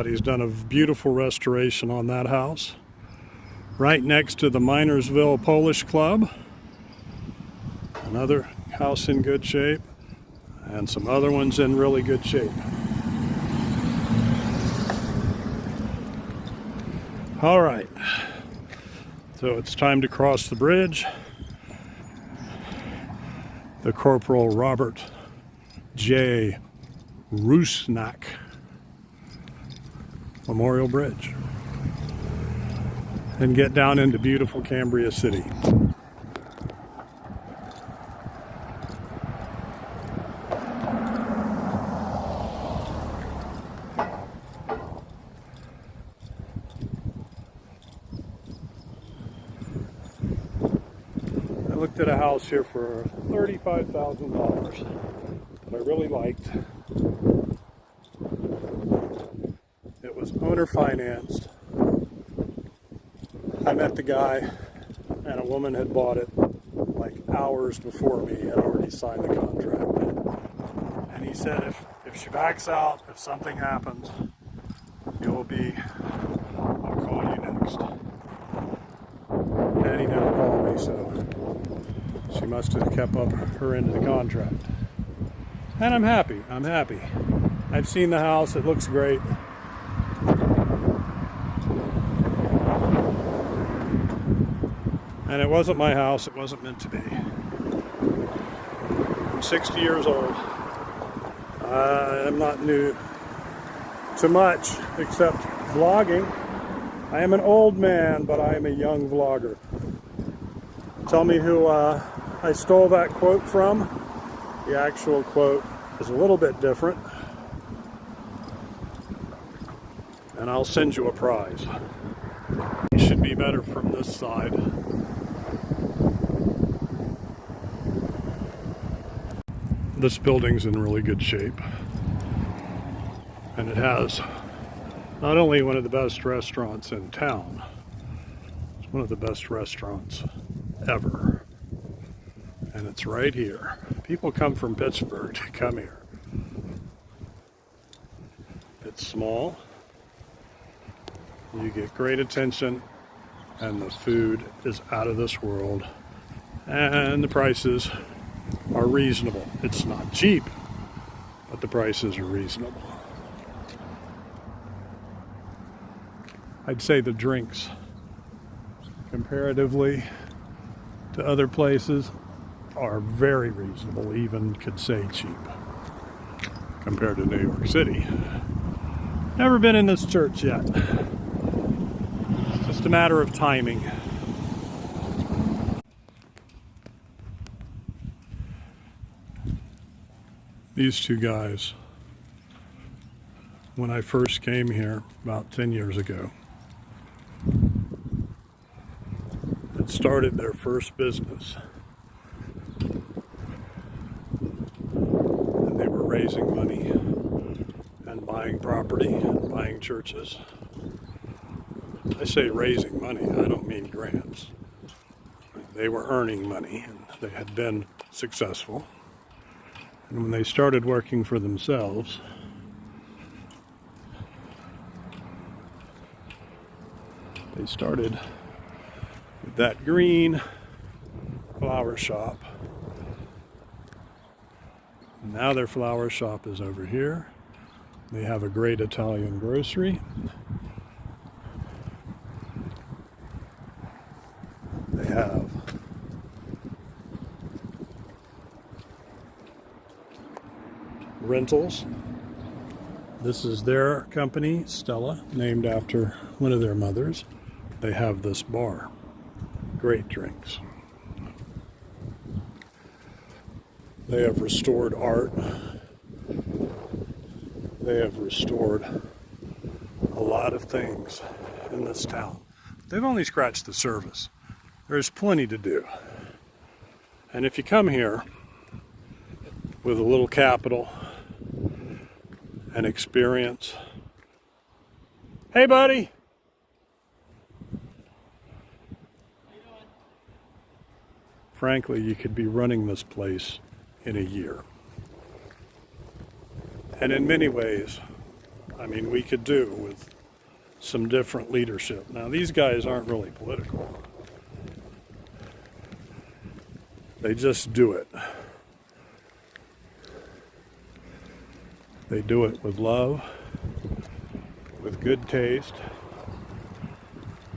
but he's done a beautiful restoration on that house. Right next to the Minersville Polish Club. Another house in good shape, and some other ones in really good shape. All right, so it's time to cross the bridge. The Corporal Robert J. Rusnak Memorial Bridge, and get down into beautiful Cambria City. I looked at a house here for $35,000 that I really liked. It was owner financed. I met the guy, and a woman had bought it like hours before me, had already signed the contract. And he said if she backs out, if something happens, I'll call you next. And he never called me, so she must have kept up her end of the contract. And I'm happy. I've seen the house, it looks great. And it wasn't my house, it wasn't meant to be. I'm 60 years old. I'm not new to much except vlogging. I am an old man, but I am a young vlogger. Tell me who I stole that quote from. The actual quote is a little bit different. And I'll send you a prize. It should be better from this side. This building's in really good shape. And it has not only one of the best restaurants in town, it's one of the best restaurants ever. And it's right here. People come from Pittsburgh to come here. It's small. You get great attention, and the food is out of this world. And the prices are reasonable. It's not cheap, but the prices are reasonable. I'd say the drinks, comparatively to other places, are very reasonable, even could say cheap, compared to New York City. Never been in this church yet. It's just a matter of timing. These two guys, when I first came here about 10 years ago, had started their first business. And they were raising money and buying property and buying churches. I say raising money, I don't mean grants. They were earning money and they had been successful. And when they started working for themselves, they started with that green flower shop. Now their flower shop is over here. They have a great Italian grocery. They have rentals. This is their company, Stella, named after one of their mothers. They have this bar. Great drinks. They have restored art. They have restored a lot of things in this town. They've only scratched the surface. There's plenty to do. And if you come here with a little capital and experience, hey buddy! Frankly, you could be running this place in a year. And in many ways, I mean, we could do with some different leadership. Now, these guys aren't really political. They just do it. They do it with love, with good taste.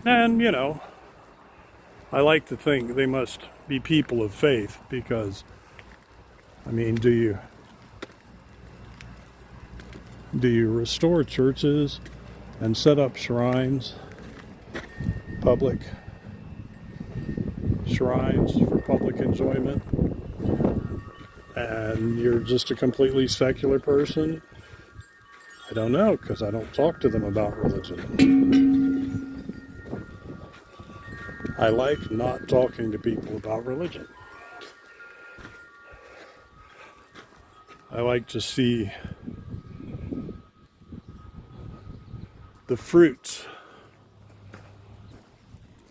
And, you know, I like to think they must be people of faith because, I mean, do you restore churches and set up shrines, public shrines for public enjoyment, and you're just a completely secular person? I don't know, because I don't talk to them about religion. I like not talking to people about religion. I like to see the fruits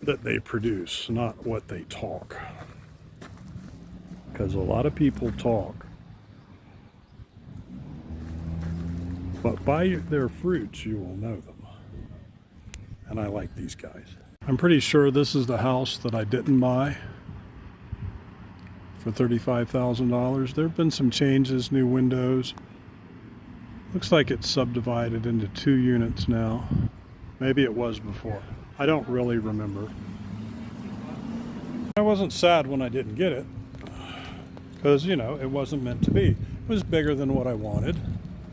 that they produce, not what they talk. Because a lot of people talk, but by their fruits you will know them. And I like these guys. I'm pretty sure this is the house that I didn't buy for $35,000. There have been some changes, new windows. Looks like it's subdivided into 2 units now. Maybe it was before. I don't really remember. I wasn't sad when I didn't get it, because, you know, it wasn't meant to be. It was bigger than what I wanted.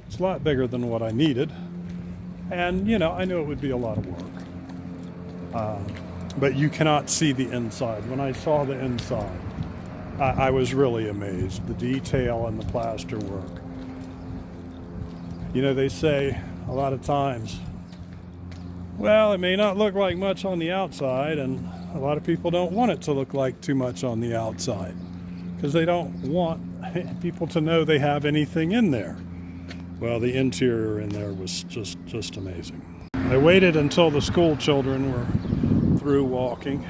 It's a lot bigger than what I needed. And, you know, I knew it would be a lot of work. But you cannot see the inside. When I saw the inside, I was really amazed. The detail and the plaster work. You know, they say a lot of times, well, it may not look like much on the outside, and a lot of people don't want it to look like too much on the outside because they don't want people to know they have anything in there. Well, the interior in there was just amazing. I waited until the school children were through walking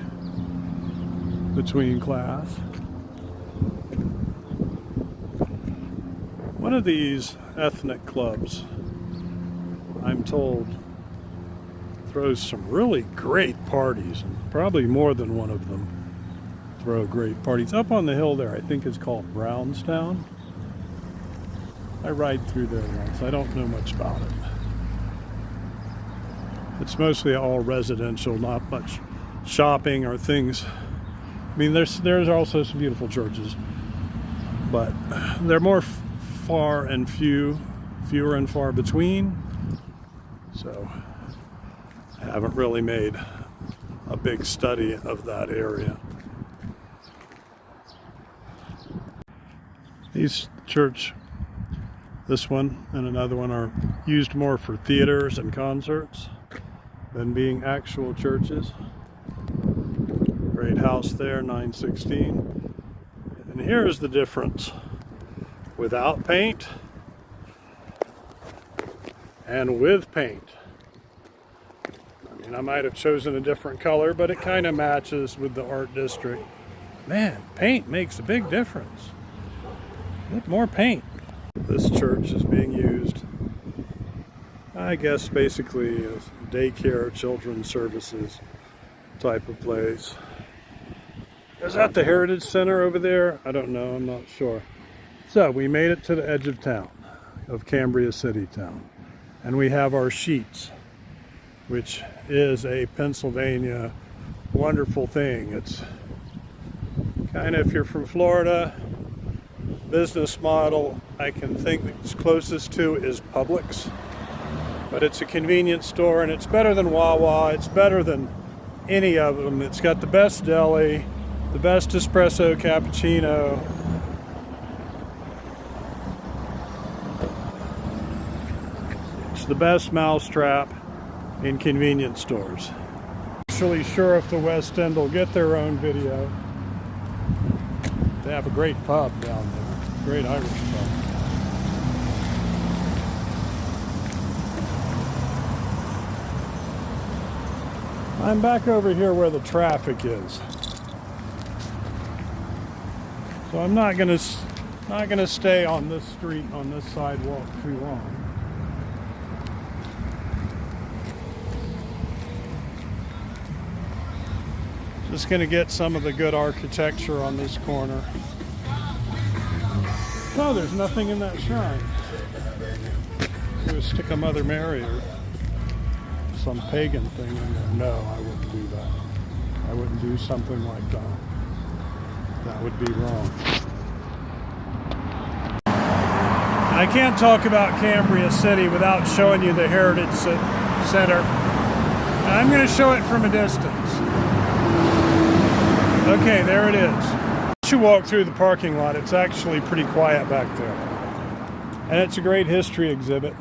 between class. One of these ethnic clubs, I'm told, throws some really great parties, and probably more than one of them throw great parties. Up on the hill there, I think it's called Brownstown. I ride through there once. I don't know much about it. It's mostly all residential, not much shopping or things. I mean, there's also some beautiful churches, but they're more fewer and far between. So I haven't really made a big study of that area. These church, this one and another one, are used more for theaters and concerts than being actual churches. Great house there, 916. And here's the difference. Without paint and with paint. I mean, I might have chosen a different color, but it kind of matches with the art district. Man, paint makes a big difference. Get more paint. This church is being used, I guess, basically as daycare, children's services type of place. Is that the Heritage Center over there? I don't know, I'm not sure. So we made it to the edge of town, of Cambria City Town. And we have our sheets, which is a Pennsylvania wonderful thing. It's kind of, if you're from Florida, business model I can think that's closest to is Publix. But it's a convenience store, and it's better than Wawa. It's better than any of them. It's got the best deli, the best espresso cappuccino. It's the best mousetrap in convenience stores. Actually sure if the West End will get their own video. They have a great pub down there, great Irish pub. I'm back over here where the traffic is. So I'm not gonna stay on this street, on this sidewalk too long. Just going to get some of the good architecture on this corner. Oh, there's nothing in that shrine. I'm going to stick a Mother Mary or some pagan thing in there. No, I wouldn't do that. I wouldn't do something like that. That would be wrong. I can't talk about Cambria City without showing you the Heritage Center. And I'm going to show it from a distance. Okay, there it is. Once you walk through the parking lot, it's actually pretty quiet back there. And it's a great history exhibit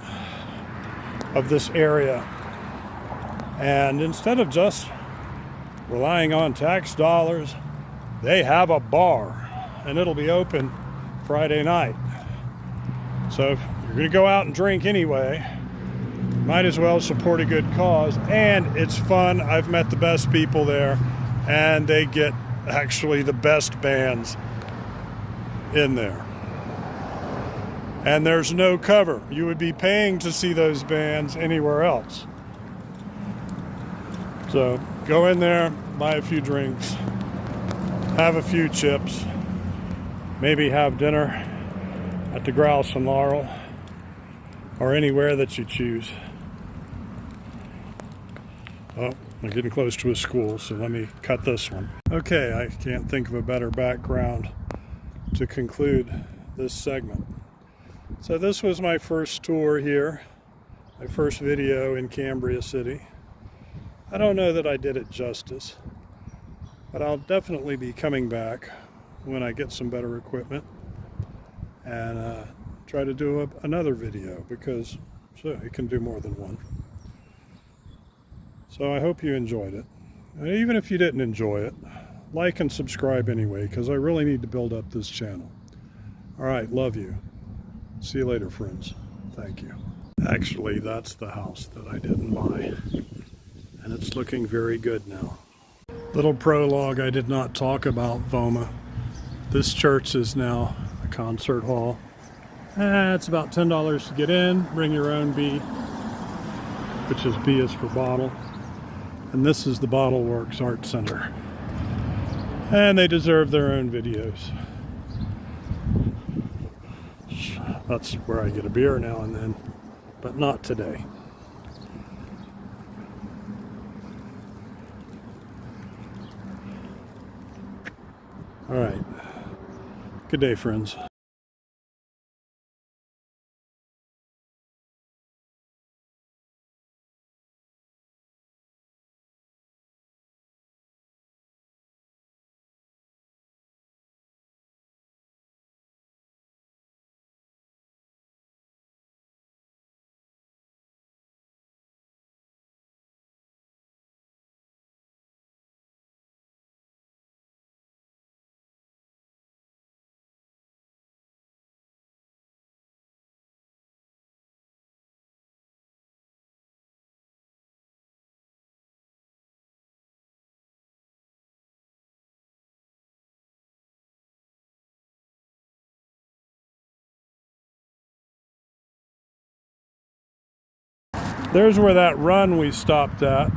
of this area. And instead of just relying on tax dollars, they have a bar. And it'll be open Friday night. So if you're going to go out and drink anyway, might as well support a good cause. And it's fun. I've met the best people there, and they get actually the best bands in there. And there's no cover. You would be paying to see those bands anywhere else. So go in there, buy a few drinks, have a few chips, maybe have dinner at the Grouse and Laurel, or anywhere that you choose. Oh, I'm getting close to a school, so let me cut this one. Okay, I can't think of a better background to conclude this segment. So this was my first tour here, my first video in Cambria City. I don't know that I did it justice, but I'll definitely be coming back when I get some better equipment and try to do another video, because so you can do more than one. So I hope you enjoyed it. And even if you didn't enjoy it, like and subscribe anyway, because I really need to build up this channel. All right, love you. See you later, friends. Thank you. Actually, that's the house that I didn't buy, and it's looking very good now. Little prologue, I did not talk about Voma. This church is now a concert hall. It's about $10 to get in. Bring your own B, which is B is for bottle. And this is the Bottle Works Art Center. And they deserve their own videos. That's where I get a beer now and then, but not today. All right. Good day, friends. There's where that run we stopped at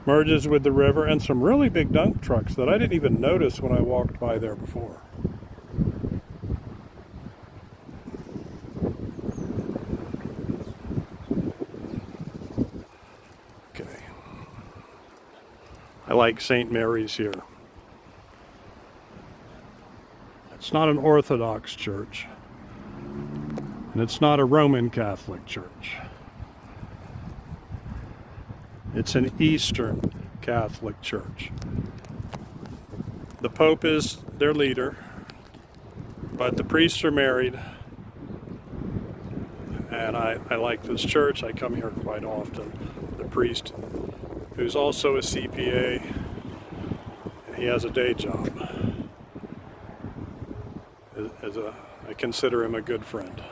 merges with the river, and some really big dump trucks that I didn't even notice when I walked by there before. Okay. I like St. Mary's here. It's not an Orthodox church. And it's not a Roman Catholic church. It's an Eastern Catholic church. The Pope is their leader, but the priests are married. And I like this church. I come here quite often. The priest, who's also a CPA, he has a day job. I consider him a good friend.